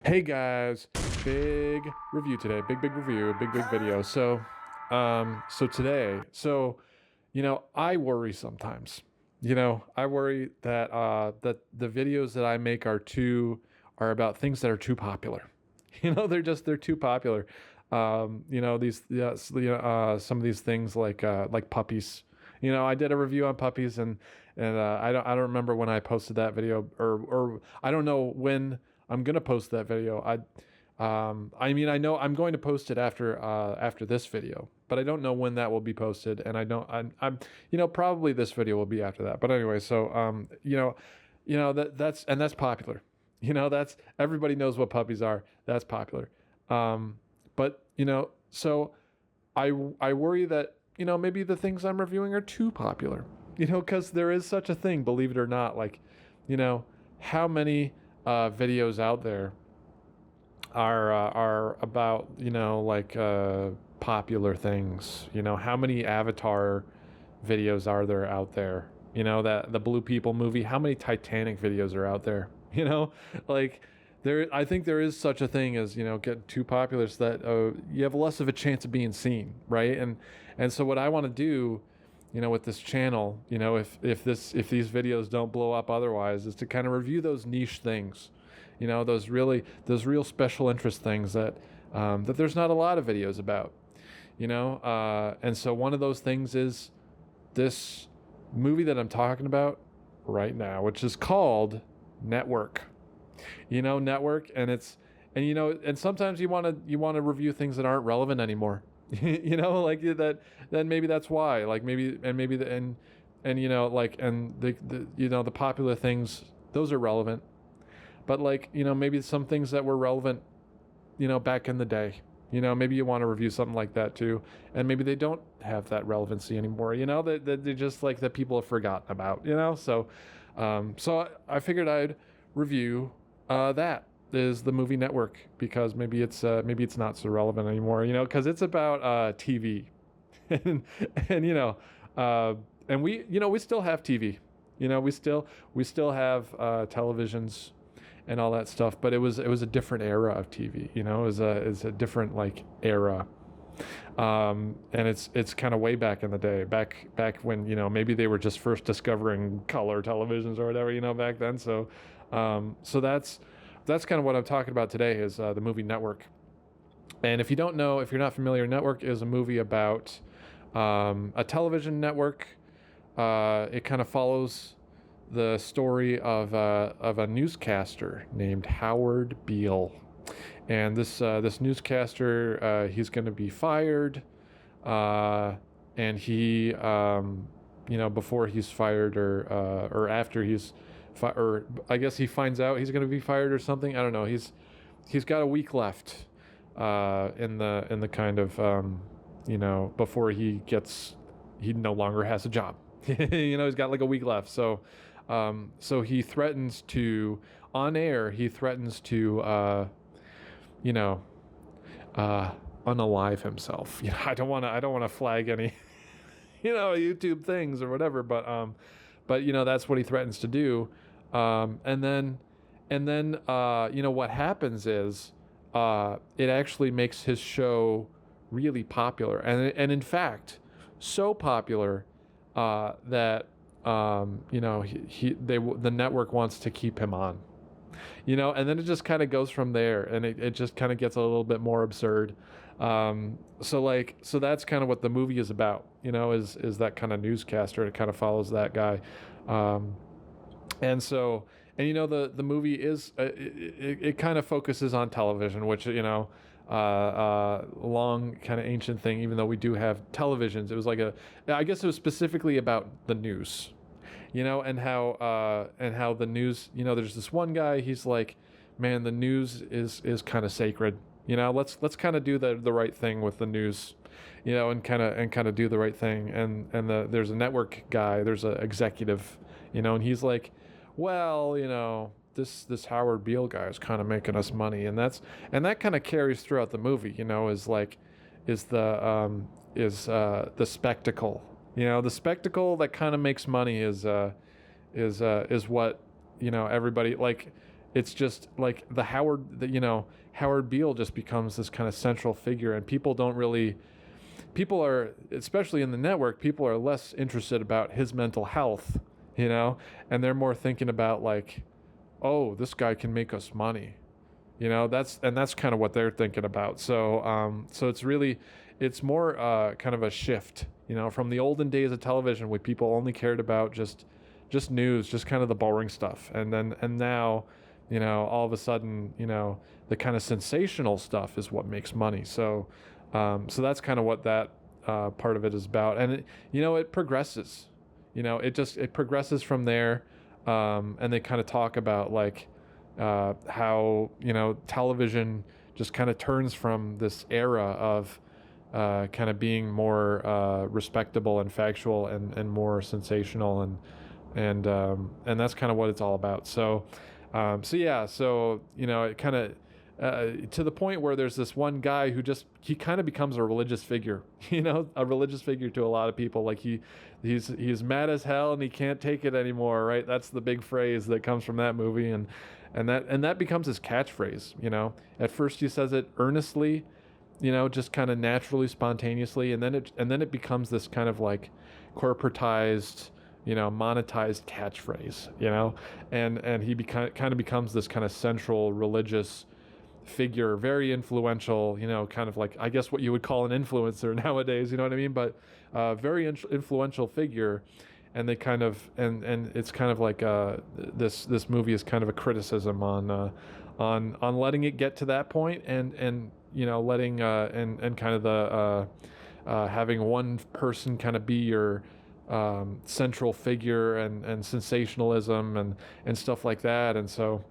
Hey guys, big review today. Big review, big video. So today, I worry sometimes. I worry that the videos that I make are about things that are too popular. They're too popular. Some of these things like puppies. I did a review on puppies, and I don't remember when I posted that video, or I don't know when I'm gonna post that video. I know I'm going to post it after this video, but I don't know when that will be posted, and I'm probably this video will be after that. But anyway, that's popular. That's everybody knows what puppies are. That's popular. But so I worry that maybe the things I'm reviewing are too popular. Because there is such a thing, believe it or not. Like, how many videos out there are about popular things. How many Avatar videos are there out there? That the Blue People movie. How many Titanic videos are out there? Like there. I think there is such a thing as getting too popular, so that you have less of a chance of being seen, right? And so what I want to do, with this channel, if these videos don't blow up otherwise, is to kind of review those niche things, those real special interest things that there's not a lot of videos about, and so one of those things is this movie that I'm talking about right now, which is called Network. Network, and sometimes you want to review things that aren't relevant anymore. Like that. Then maybe that's why. Like maybe the and the popular things, those are relevant. But maybe some things that were relevant, back in the day. Maybe you want to review something like that too, and maybe they don't have that relevancy anymore. That they're just like that people have forgotten about. So I figured I'd review that is the movie Network, because maybe it's not so relevant anymore. Because it's about TV, and and and we still have TV. We still have televisions and all that stuff, but it was a different era of TV. It's a different era. And it's kind of way back in the day, back when maybe they were just first discovering color televisions or whatever, back then. So that's kind of what I'm talking about today, is the movie Network. And if you don't know, if you're not familiar, Network is a movie about a television network. It kind of follows the story of a newscaster named Howard Beale. And this newscaster, he's going to be fired, and he, before he's fired, or after or I guess he finds out he's going to be fired or something. I don't know. He's got a week left, in the kind of, before he no longer has a job. He's got like a week left. So he threatens to, on air, unalive himself. I don't want to flag any, YouTube things or whatever, but that's what he threatens to do. And then what happens is, it actually makes his show really popular, and in fact, so popular, that the network wants to keep him on. And then it just kind of goes from there, and it just kind of gets a little bit more absurd. So that's kind of what the movie is about, is that kind of newscaster. It kind of follows that guy. The movie is, it kind of focuses on television, which, long kind of ancient thing, even though we do have televisions. It was I guess it was specifically about the news, and how the news, there's this one guy, he's like, man, the news is kind of sacred. Let's kind of do the right thing with the news, and kind of do the right thing. There's a network guy, there's an executive, and he's like, well, this Howard Beale guy is kind of making us money, and that kind of carries throughout the movie. Is the spectacle. The spectacle that kind of makes money is what everybody like. it's just like Howard Beale just becomes this kind of central figure, and people are, especially in the network, people are less interested about his mental health, and they're more thinking about like, oh, this guy can make us money. That's kind of what they're thinking about. So it's more kind of a shift, from the olden days of television where people only cared about just news, just kind of the boring stuff. And now, all of a sudden, the kind of sensational stuff is what makes money. So that's kind of what that part of it is about. And it progresses, it progresses from there. And they kind of talk about like, how television just kind of turns from this era of kind of being more respectable and factual and more sensational, and that's kind of what it's all about. So it kind of to the point where there's this one guy who he kind of becomes a religious figure, a religious figure to a lot of people. Like he's mad as hell and he can't take it anymore, right? That's the big phrase that comes from that movie, and that becomes his catchphrase. At first he says it earnestly, just kind of naturally, spontaneously, and then it becomes this kind of like corporatized, monetized catchphrase, and he kind of becomes this kind of central religious figure, very influential, kind of like, I guess what you would call an influencer nowadays, you know what I mean? But very influential figure. And they kind of, and it's kind of like this movie is kind of a criticism on letting it get to that point, and letting and kind of the having one person kind of be your central figure, and sensationalism and stuff like that. And so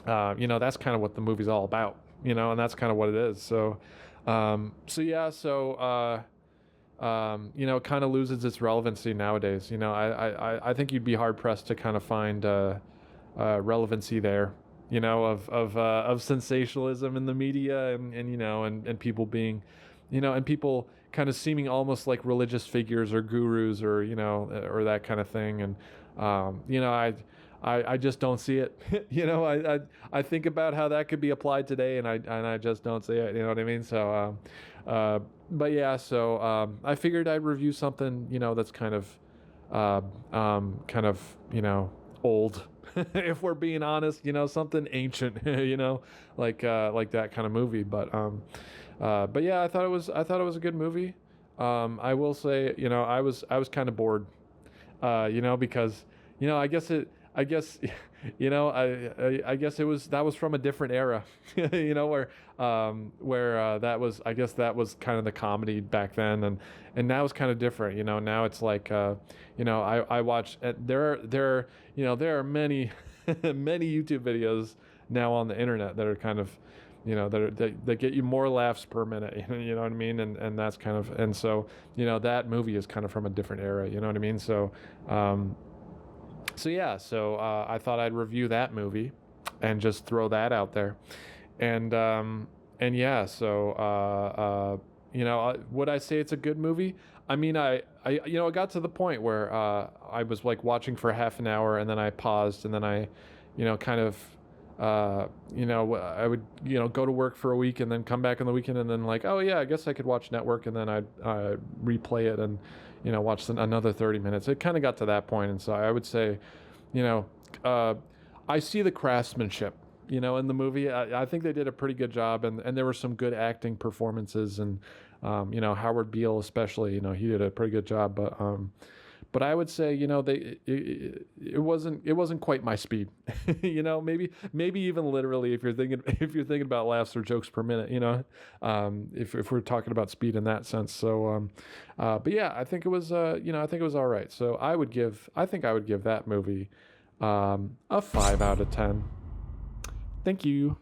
that's kind of what the movie's all about, and that's kind of what it is. So it kind of loses its relevancy nowadays. I think you'd be hard pressed to kind of find relevancy there, of sensationalism in the media, and people being, and people kind of seeming almost like religious figures or gurus, or or that kind of thing. And I just don't see it. I think about how that could be applied today, and I just don't see it. You know what I mean? So, but yeah. So I figured I'd review something that's kind of old, if we're being honest. Something ancient. Like that kind of movie. But yeah, I thought it was a good movie. I will say, I was kind of bored. Because I guess I guess that was from a different era, where that was, I guess that was kind of the comedy back then, and now it's kind of different. Now it's like I watch, there are many many YouTube videos now on the internet that are kind of that get you more laughs per minute, you know what I mean, and that's kind of, and so that movie is kind of from a different era, you know what I mean. So I thought I'd review that movie and just throw that out there. And yeah, so would I say it's a good movie? I mean, I got to the point where I was like watching for half an hour, and then I paused, and then I kind of I would go to work for a week and then come back on the weekend, and then like, oh yeah, I guess I could watch network, and then I'd replay it and watch another 30 minutes. It kind of got to that point, and so I would say, I see the craftsmanship, in the movie. I think they did a pretty good job, and there were some good acting performances, and Howard Beale especially, he did a pretty good job. But I would say, it wasn't quite my speed. Maybe even literally, if you're thinking about laughs or jokes per minute, if we're talking about speed in that sense. So, but yeah, I think it was, I think it was all right. So I think I would give that movie a 5 out of 10. Thank you.